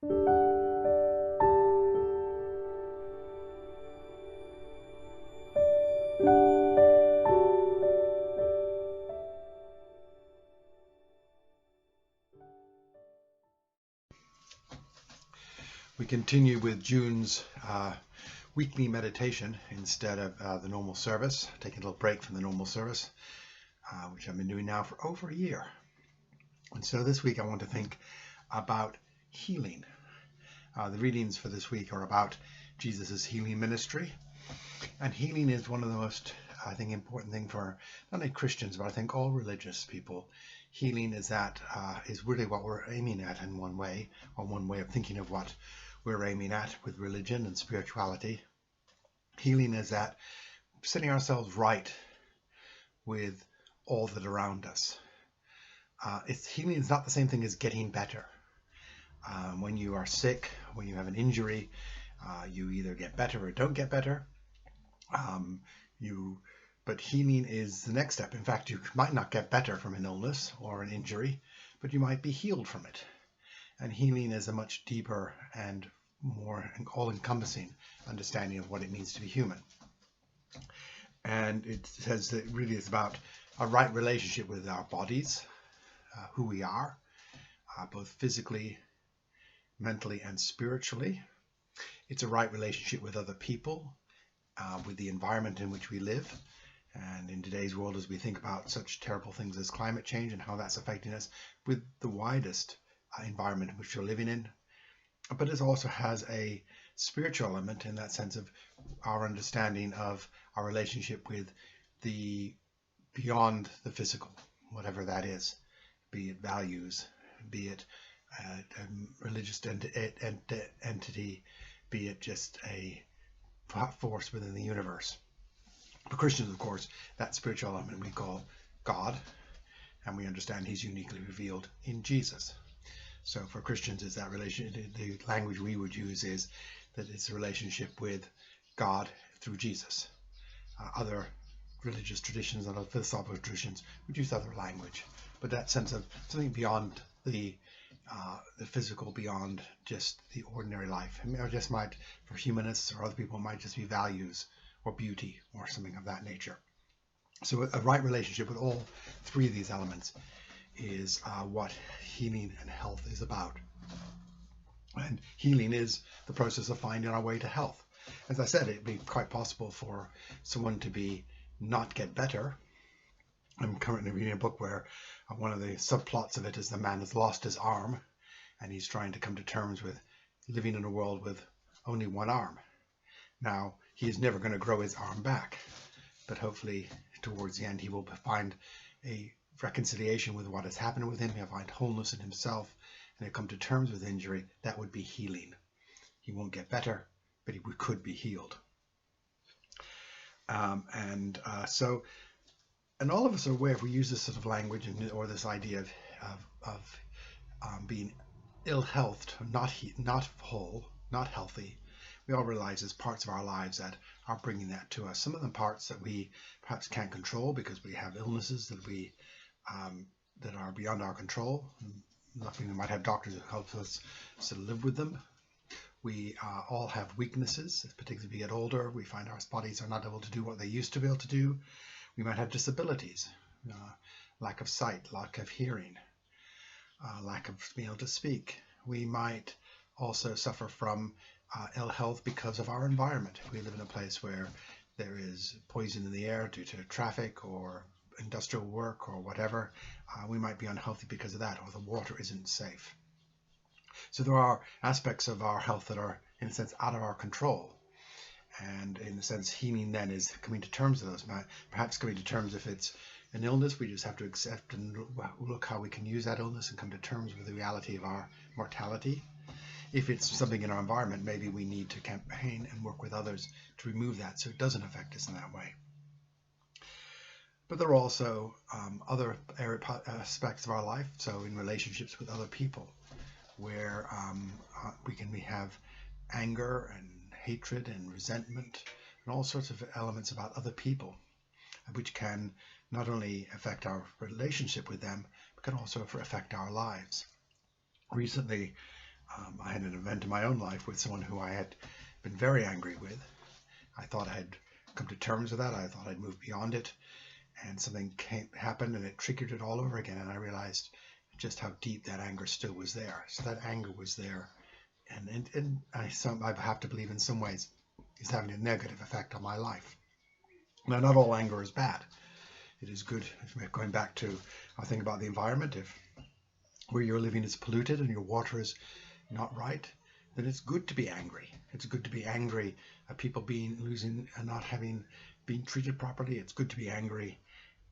We continue with June's weekly meditation instead of the normal service, taking a little break from the normal service, which I've been doing now for over a year. And so this week I want to think about healing. The readings for this week are about Jesus' healing ministry. And healing is one of the most, I think, important thing for not only Christians, but I think all religious people. Healing is really what we're aiming at in one way, or one way of thinking of what we're aiming at with religion and spirituality. Healing is that setting ourselves right with all that around us. Healing is not the same thing as getting better. When you are sick, when you have an injury, you either get better or don't get better. But healing is the next step. In fact, you might not get better from an illness or an injury, but you might be healed from it. And healing is a much deeper and more all-encompassing understanding of what it means to be human. And it says that it really is about a right relationship with our bodies, who we are, both physically, mentally, and spiritually. It's a right relationship with other people, with the environment in which we live. And in today's world, as we think about such terrible things as climate change and how that's affecting us, with the widest environment in which we're living in. But it also has a spiritual element in that sense of our understanding of our relationship with the beyond the physical, whatever that is, be it values, be it a religious entity, be it just a force within the universe. For Christians, of course, that spiritual element we call God, and we understand he's uniquely revealed in Jesus. So for Christians, is that relationship, the language we would use is that it's a relationship with God through Jesus. Other religious traditions and other philosophical traditions would use other language, but that sense of something beyond the physical, beyond just the ordinary life. I mean, or just might, for humanists or other people, might just be values or beauty or something of that nature. So a right relationship with all three of these elements is what healing and health is about. And healing is the process of finding our way to health. As I said, it'd be quite possible for someone to not get better. I'm currently reading a book where one of the subplots of it is the man has lost his arm and he's trying to come to terms with living in a world with only one arm. Now, he is never going to grow his arm back, but hopefully towards the end he will find a reconciliation with what has happened with him. He'll find wholeness in himself and he'll come to terms with injury. That would be healing. He won't get better, but he could be healed. And all of us are aware, if we use this sort of language or this idea of being ill-healthed, not whole, not healthy, we all realize there's parts of our lives that are bringing that to us. Some of them parts that we perhaps can't control because we have illnesses that are beyond our control. Luckily, we might have doctors who help us to live with them. We all have weaknesses, particularly as we get older. We find our bodies are not able to do what they used to be able to do. We might have disabilities, lack of sight, lack of hearing, lack of being able to speak. We might also suffer from ill health because of our environment. If we live in a place where there is poison in the air due to traffic or industrial work or whatever, we might be unhealthy because of that, or the water isn't safe. So there are aspects of our health that are, in a sense, out of our control. And in a sense, healing then is coming to terms with those. Perhaps coming to terms, if it's an illness, we just have to accept and look how we can use that illness and come to terms with the reality of our mortality. If it's something in our environment, maybe we need to campaign and work with others to remove that so it doesn't affect us in that way. But there are also other aspects of our life, so in relationships with other people, where we have anger and hatred and resentment and all sorts of elements about other people, which can not only affect our relationship with them, but can also affect our lives. Recently, I had an event in my own life with someone who I had been very angry with. I thought I had come to terms with that. I thought I'd moved beyond it, and something happened and it triggered it all over again, and I realized just how deep that anger still was there. So that anger was there, and I have to believe in some ways it's having a negative effect on my life. Now, not all anger is bad. It is good. Going back to our thing about the environment, if where you're living is polluted and your water is not right, then it's good to be angry. It's good to be angry at people losing and not having been treated properly. It's good to be angry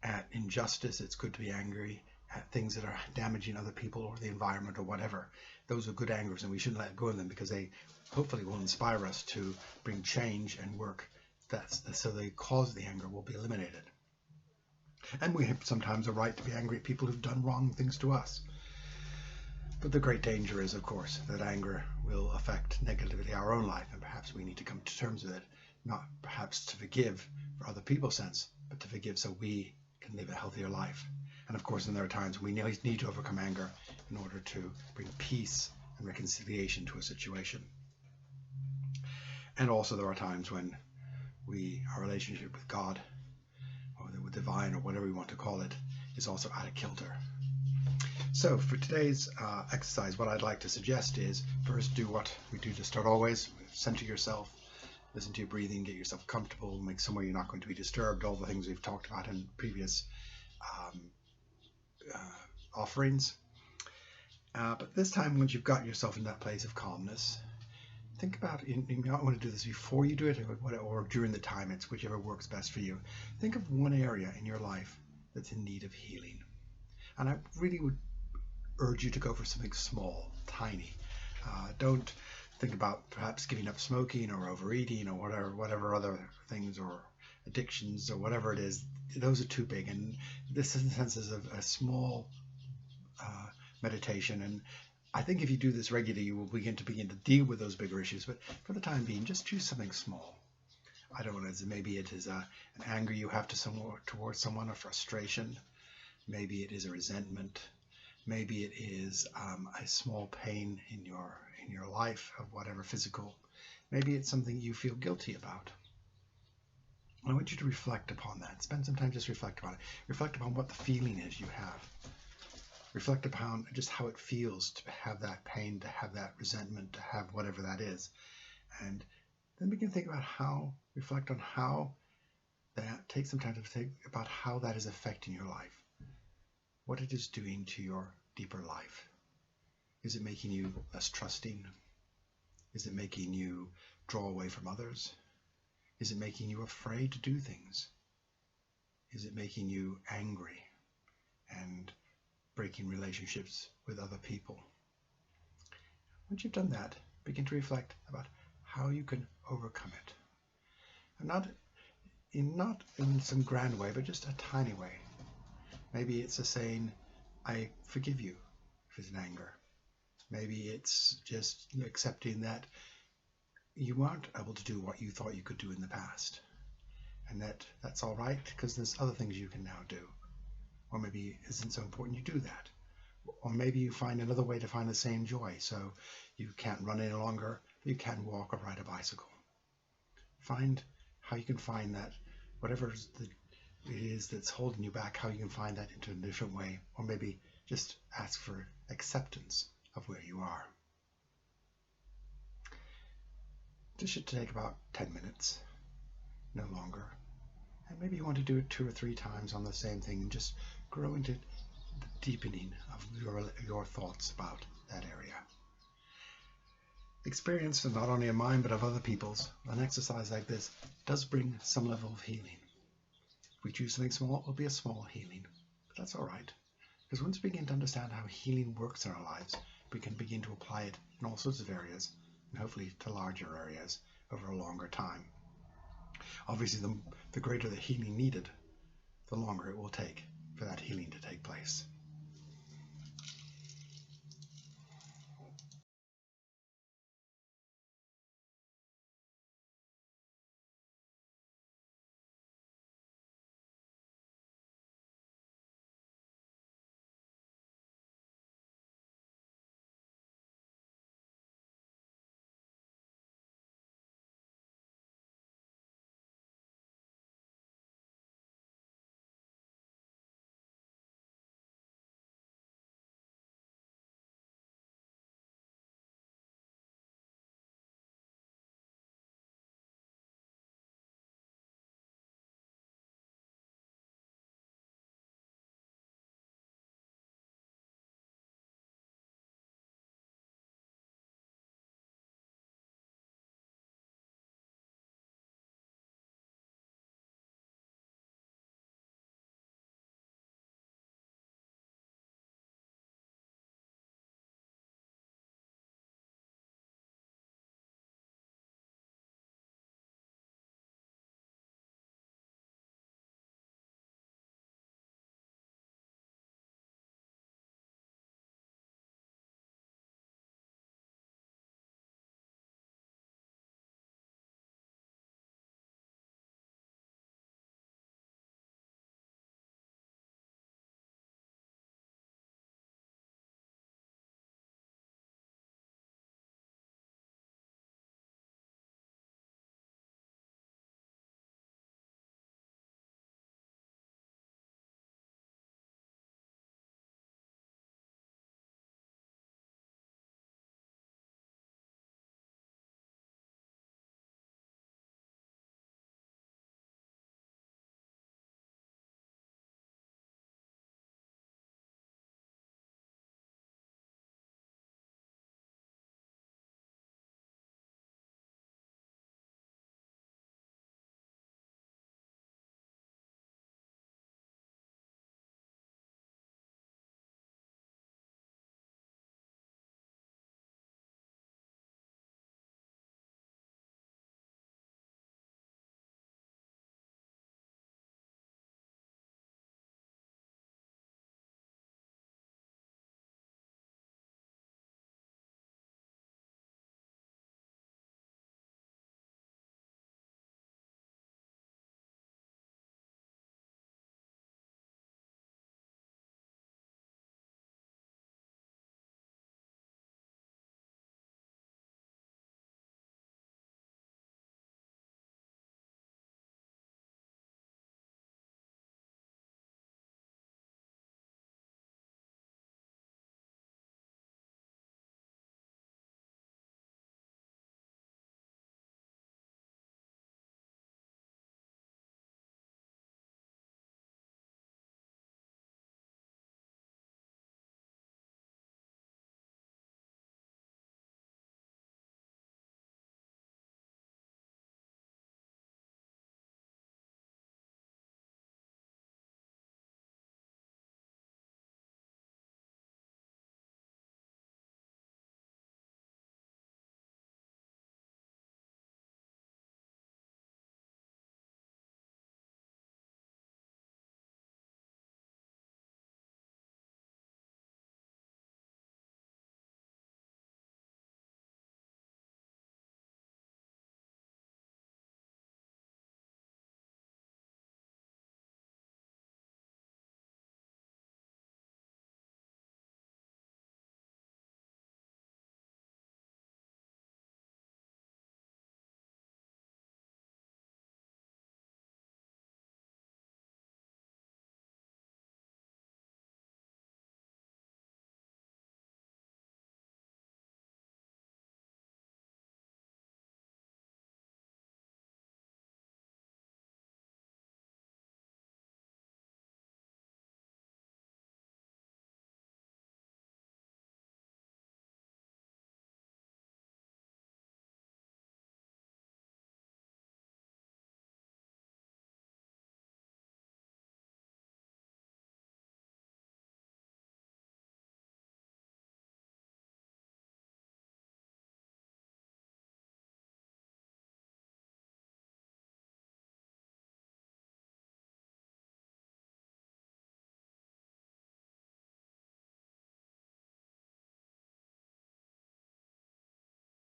at injustice. It's good to be angry at things that are damaging other people or the environment or whatever. Those are good angers, and we shouldn't let go of them, because they hopefully will inspire us to bring change and work so the cause of the anger will be eliminated. And we have sometimes a right to be angry at people who've done wrong things to us. But the great danger is, of course, that anger will affect negatively our own life, and perhaps we need to come to terms with it, not perhaps to forgive for other people's sins, but to forgive so we can live a healthier life. And of course, then there are times we need to overcome anger in order to bring peace and reconciliation to a situation. And also there are times when our relationship with God, or the divine, or whatever we want to call it, is also out of kilter. So for today's exercise, what I'd like to suggest is first do what we do to start always. Center yourself, listen to your breathing, get yourself comfortable, make somewhere you're not going to be disturbed, all the things we've talked about in previous offerings. But this time, once you've got yourself in that place of calmness, think about, you might want to do this before you do it, or during the time, it's whichever works best for you. Think of one area in your life that's in need of healing. And I really would urge you to go for something small, tiny. Don't think about perhaps giving up smoking or overeating or whatever other things, or addictions or whatever it is. Those are too big. And this, in the sense, is a small meditation. And I think if you do this regularly, you will begin to deal with those bigger issues. But for the time being, just choose something small. I don't know, maybe it is an anger you have towards someone, a frustration. Maybe it is a resentment. Maybe it is a small pain in your life of whatever physical. Maybe it's something you feel guilty about. I want you to reflect upon that. Spend some time just reflect upon it. Reflect upon what the feeling is you have. Reflect upon just how it feels to have that pain, to have that resentment, to have whatever that is. And then begin to think about reflect on how that, take some time to think about how that is affecting your life. What it is doing to your deeper life. Is it making you less trusting? Is it making you draw away from others? Is it making you afraid to do things? Is it making you angry and breaking relationships with other people? Once you've done that, begin to reflect about how you can overcome it. And not in some grand way, but just a tiny way. Maybe it's saying, I forgive you if it's an anger. Maybe it's just accepting that you aren't able to do what you thought you could do in the past. And that's all right, because there's other things you can now do. Or maybe it isn't so important you do that. Or maybe you find another way to find the same joy. So you can't run any longer, but you can walk or ride a bicycle. Find how you can find that, whatever it is that's holding you back, how you can find that into a different way. Or maybe just ask for acceptance of where you are. This should take about 10 minutes, no longer. And maybe you want to do it 2 or 3 times on the same thing and just grow into the deepening of your thoughts about that area. Experience, not only of mine but of other people's, an exercise like this does bring some level of healing. If we choose something small, it will be a small healing. But that's all right. Because once we begin to understand how healing works in our lives, we can begin to apply it in all sorts of areas, and hopefully to larger areas over a longer time. Obviously, the greater the healing needed, the longer it will take for that healing to take place.